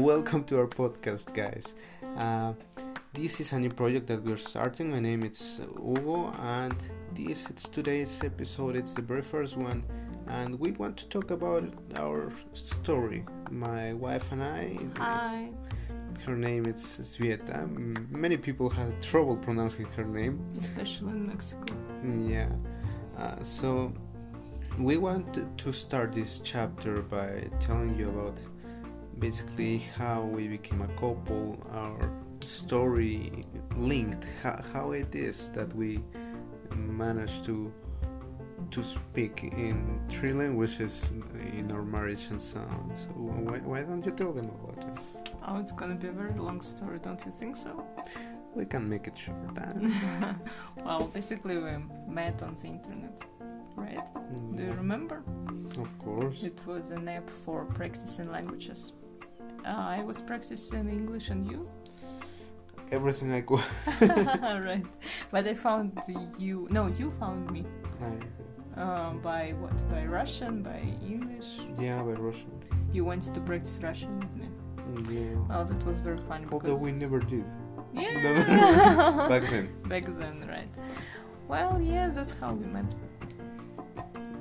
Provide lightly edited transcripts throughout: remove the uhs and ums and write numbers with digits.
Welcome to our podcast, guys. This is a new project that we're starting. My name is Hugo, and it's today's episode. It's the very first one, and we want to talk about our story. My wife and I. Hi. Her name is Sveta. Many people have trouble pronouncing her name, especially in Mexico. Yeah. So we want to start this chapter by telling you about basically how we became a couple, our story linked, how it is that we managed to speak in 3 languages in our marriage and so on. So why don't you tell them about it? Oh, it's gonna be a very long story, don't you think so? We can make it short. Well, basically we met on the internet, right? Do you remember? Of course. It was an app for practicing languages. I was practicing English, and you? Everything I could. Right. But I found you. No, you found me. By what? By Russian? By English? Yeah, by Russian. You wanted to practice Russian with me? Yeah. Well, that was very funny. Although we never did. Yeah. Back then. Back then, right. Well, yeah, that's how we met.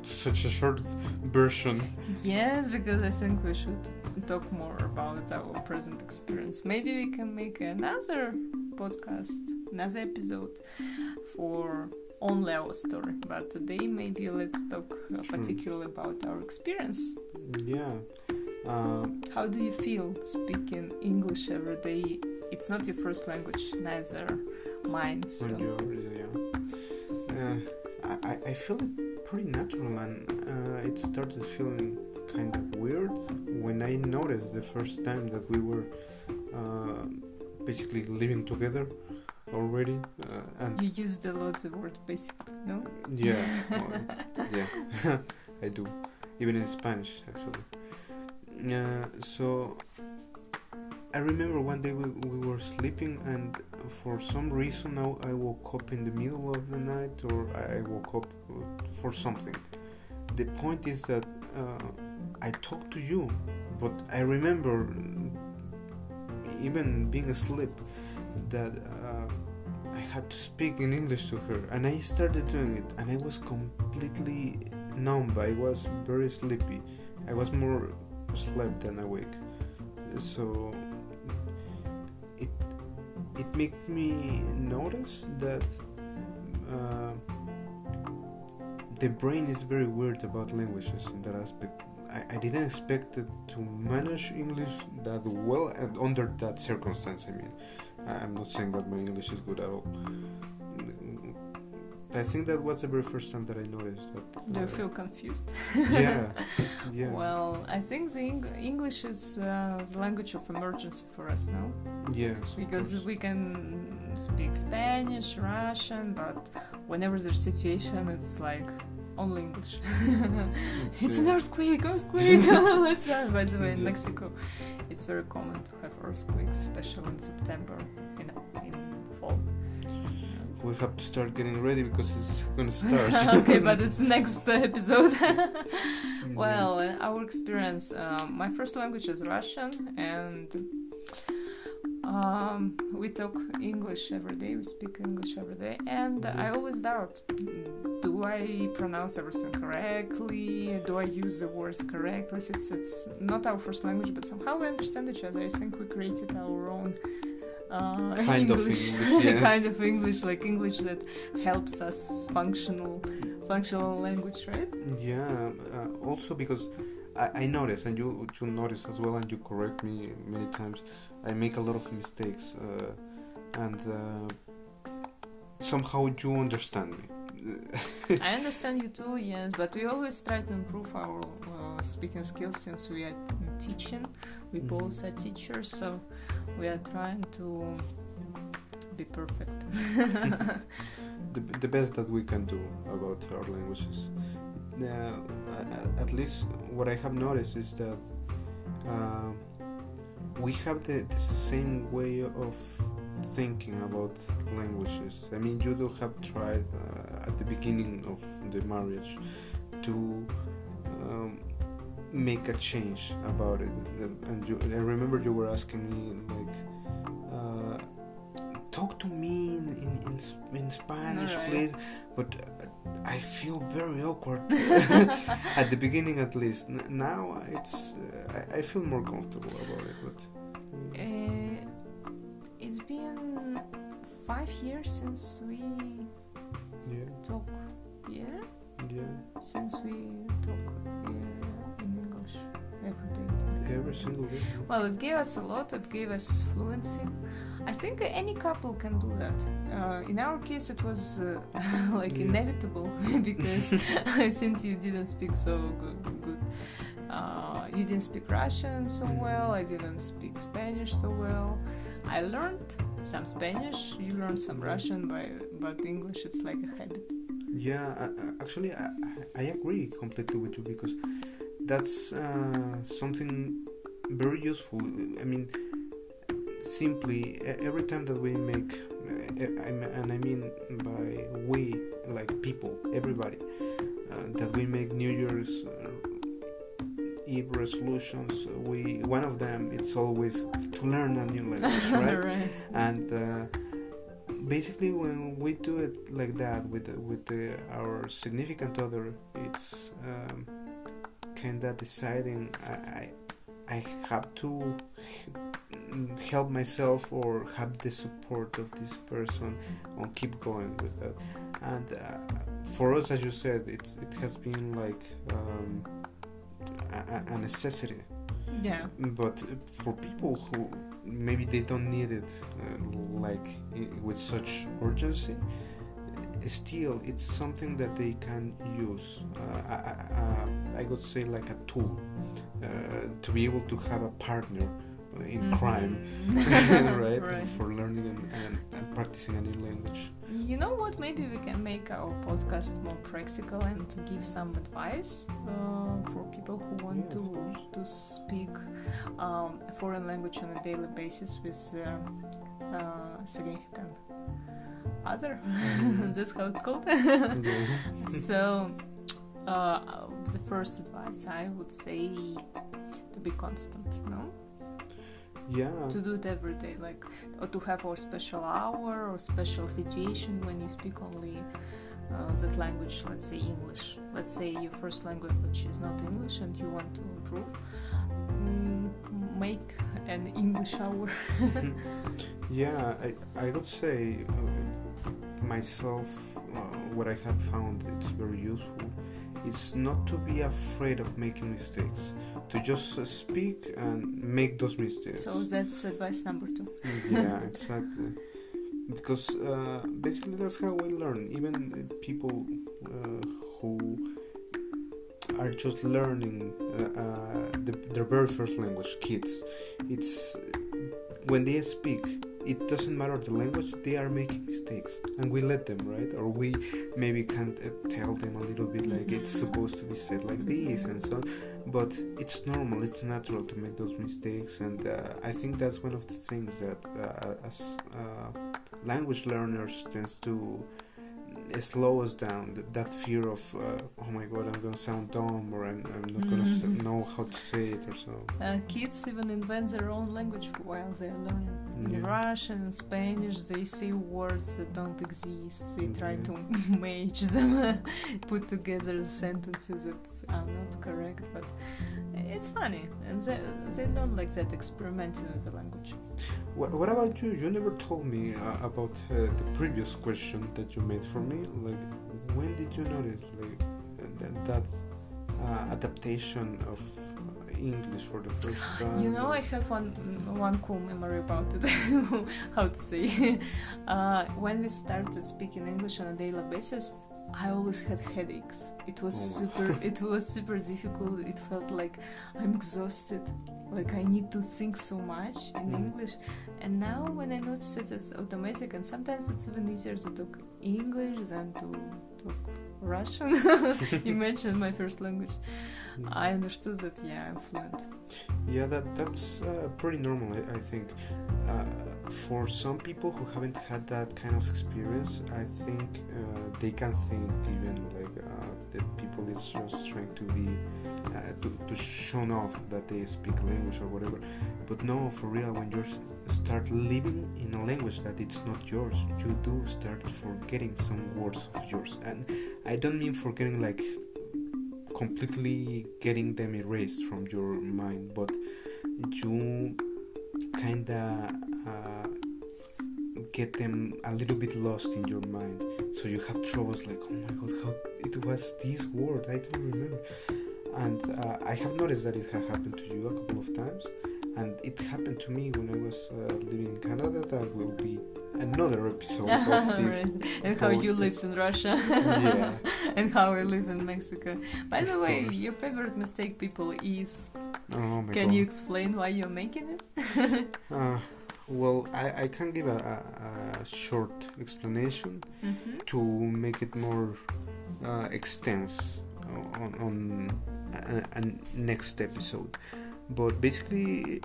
Such a short version. Yes, because I think we should talk more about our present experience. Maybe we can make another podcast, another episode for only our story. But today, maybe let's talk particularly about our experience. Yeah. How do you feel speaking English every day? It's not your first language, neither mine. So. I feel it pretty natural, and it started feeling kind of weird when I noticed the first time that we were basically living together already. And you used a lot the word basically, no? Yeah, yeah, I do, even in Spanish actually. So I remember one day we were sleeping, and for some reason I woke up in the middle of the night, or I woke up for something. The point is that I talked to you, but I remember even being asleep that I had to speak in English to her, and I started doing it, and I was completely numb. I was very sleepy. I was more slept than awake. So it made me notice that the brain is very weird about languages in that aspect. I didn't expect it to manage English that well and under that circumstance. I mean, I'm not saying that my English is good at all. I think that was the very first time that I noticed that. Do you feel confused? Yeah. Well, I think the English is the language of emergency for us now. Yes. Because we can speak Spanish, Russian, but whenever there's a situation, it's like only English. It's an earthquake! Let's run. By the way, in Mexico, it's very common to have earthquakes, especially in September, in fall. We have to start getting ready because it's gonna start. Okay, but it's next episode. Well, our experience. My first language is Russian, and we talk English every day. We speak English every day, and I always doubt: do I pronounce everything correctly? Do I use the words correctly? It's not our first language, but somehow we understand each other. I think we created our own. Kind English. of English, yes. Kind of English, like English that helps us functional language, right? Yeah. Also because I notice, and you notice as well, and you correct me many times. I make a lot of mistakes, and somehow you understand me. I understand you too, yes, but we always try to improve our speaking skills since we are teaching. We both are teachers, so we are trying to be perfect. The best that we can do about our languages. At least what I have noticed is that we have the same way of thinking about languages. I mean, you do have tried at the beginning of the marriage to make a change about it. And I remember you were asking me like, talk to me in Spanish, Alright. please. But I feel very awkward at the beginning, at least. Now it's I feel more comfortable about it. But It's been 5 years since we talk. Yeah. Since we talk in English every day. Every single day. Well, it gave us a lot. It gave us fluency. I think any couple can do that. In our case, it was inevitable because since you didn't speak so good, you didn't speak Russian so well. I didn't speak Spanish so well. I learned some Spanish. You learned some Russian, but English it's like a habit. Yeah, actually, I agree completely with you because that's something very useful. I mean, simply every time that we make, and I mean by we, like people, everybody, that we make New Year's Eve resolutions, one of them it's always to learn a new language, right? Right. And basically, when we do it like that with our significant other, it's kind of deciding I have to help myself or have the support of this person and keep going with that. And for us, as you said, it has been like a necessity. Yeah. But for people who maybe they don't need it with such urgency, still it's something that they can use. I would say like a tool to be able to have a partner in crime, right? Right. For learning and practicing a new language. You know what? Maybe we can make our podcast more practical and give some advice for people who want to speak a foreign language on a daily basis with significant other. That's how it's called. So, the first advice I would say to be constant, no? Yeah. To do it every day, like, or to have a special hour or special situation when you speak only that language, let's say English. Let's say your first language is not English and you want to improve. Make an English hour. Yeah, I would say myself, what I have found it's very useful is not to be afraid of making mistakes, to just speak and make those mistakes. So that's advice number 2. Yeah, exactly. Because basically that's how we learn. Even people who are just learning their very first language, kids, it's when they speak, it doesn't matter the language, they are making mistakes and we let them, right? Or we maybe can tell them a little bit like it's supposed to be said like this and so on, but it's normal, it's natural to make those mistakes. And I think that's one of the things that as language learners tends to slow us down, that fear of oh my god, I'm gonna sound dumb, or I'm not gonna know how to say it or so. Kids even invent their own language while they're learning. In Russian and Spanish, they say words that don't exist. They try to match them, put together sentences that are not correct, but it's funny, and they learn like that, experimenting with the language. What about you? You never told me about the previous question that you made for me. Like, when did you notice like that adaptation of English for the first time? You know, I have one cool memory about it. How to say? When we started speaking English on a daily basis, I always had headaches. It was super difficult. It felt like I'm exhausted. Like I need to think so much in English. And now when I notice it, it's automatic, and sometimes it's even easier to talk English than to talk Russian. You mentioned my first language. I understood that, I'm fluent. Yeah, that's pretty normal, I think. For some people who haven't had that kind of experience, I think they can think even like that people is just trying to be to show off that they speak language or whatever. But no, for real, when you start living in a language that it's not yours, you do start forgetting some words of yours. And I don't mean forgetting like completely getting them erased from your mind, but you kinda get them a little bit lost in your mind, so you have troubles like, oh my god, how it was this word, I don't remember. And I have noticed that it has happened to you a couple of times, and it happened to me when I was living in Canada. That will be another episode of this. Right. And how you lived in Russia. Yeah. And how I live in Mexico. By the way, your favorite mistake, people, is... Oh my Can god. you explain why you're making it? Well, I can give a short explanation to make it more extensive on a next episode. But basically,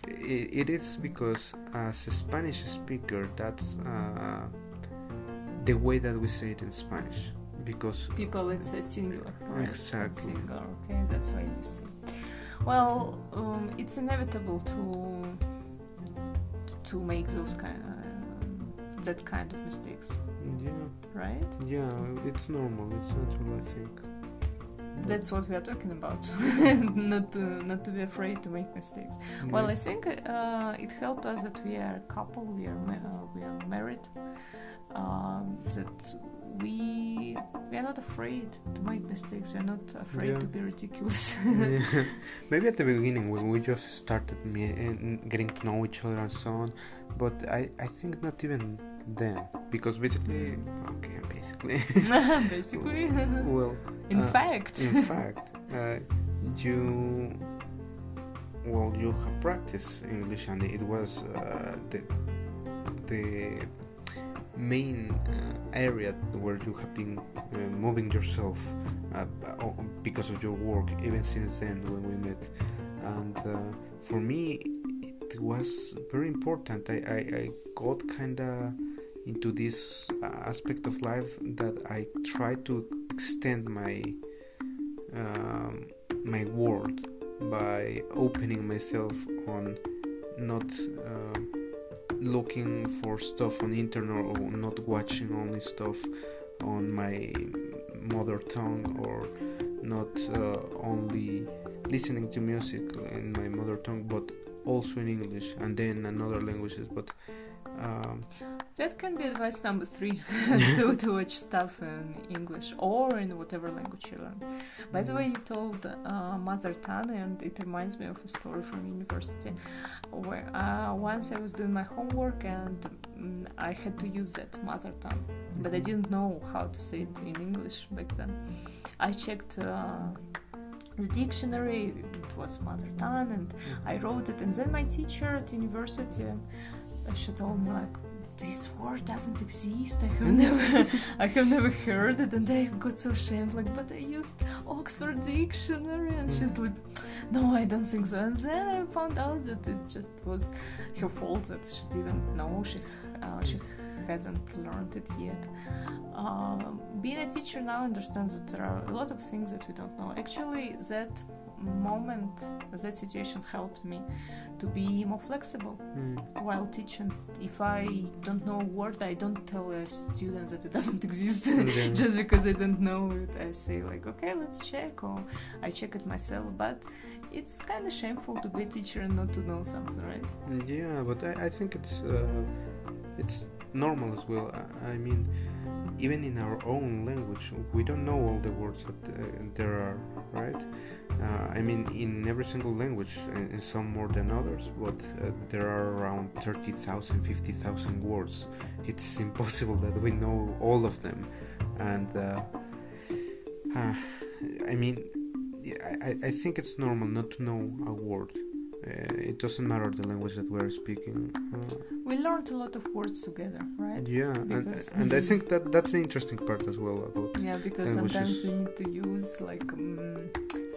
it is because as a Spanish speaker, that's the way that we say it in Spanish. Because people, it's a singular, right? Exactly. It's singular, okay, that's why you say. Well, it's inevitable to make those that kind of mistakes. Yeah. Right? Yeah, it's normal. It's natural, I think. That's what we are talking about. not to be afraid to make mistakes. Yeah. Well, I think it helped us that we are a couple. We are married. That we are not afraid to make mistakes. We are not afraid to be ridiculous. Yeah. Maybe at the beginning when we just started getting to know each other and so on, but I think not even then, because basically well, in fact you have practiced English, and it was the main area where you have been moving yourself because of your work, even since then when we met. And for me it was very important. I got kinda into this aspect of life that I try to extend my my world by opening myself on not looking for stuff on the internet, or not watching only stuff on my mother tongue, or not only listening to music in my mother tongue, but also in English and then in other languages. But that can be advice number 3 to watch stuff in English or in whatever language you learn. By the way, you told mother tongue, and it reminds me of a story from university where once I was doing my homework and I had to use that mother tongue, but I didn't know how to say it in English back then. I checked the dictionary, it was mother tongue, and I wrote it, and then my teacher at university, she told me like, this word doesn't exist. I have never heard it, and I got so ashamed. Like, but I used Oxford Dictionary, and she's like, no, I don't think so. And then I found out that it just was her fault, that she didn't know. She hasn't learned it yet. Being a teacher now understands that there are a lot of things that we don't know. Actually, that moment, that situation helped me to be more flexible while teaching. If I don't know a word, I don't tell a student that it doesn't exist just because I don't know it. I say like, okay, let's check, or I check it myself. But it's kind of shameful to be a teacher and not to know something, right? Yeah, but I think it's normal as well. I mean, even in our own language, we don't know all the words that there are, right? I mean, in every single language, in some more than others, but there are around 30,000, 50,000 words. It's impossible that we know all of them. And I mean, I think it's normal not to know a word. It doesn't matter the language that we're speaking. We learned a lot of words together, right? Yeah, and I think that's the interesting part as well about because languages. sometimes we need to use like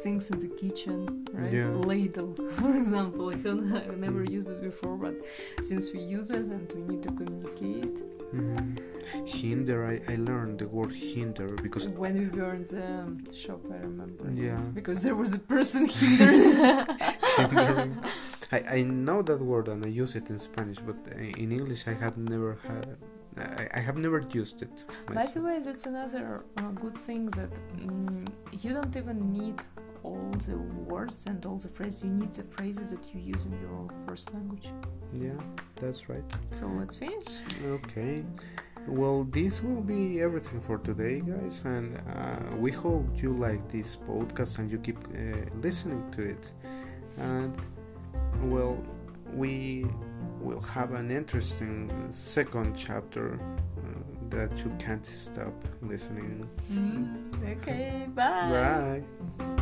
things in the kitchen, right? Yeah. Ladle, for example. I've never used it before, but since we use it and we need to communicate. Hinder, I learned the word hinder because When we were in the shop, I remember. Yeah. Because there was a person hindered. hindering. I know that word and I use it in Spanish, but in English I have never used it By myself. the way, that's another good thing that you don't even need all the words and all the phrases. You need the phrases that you use in your first language. Yeah, that's right. So let's finish. Okay. Well, this will be everything for today, guys, and we hope you like this podcast and you keep listening to it. And well, we will have an interesting second chapter that you can't stop listening. Okay, bye. Bye.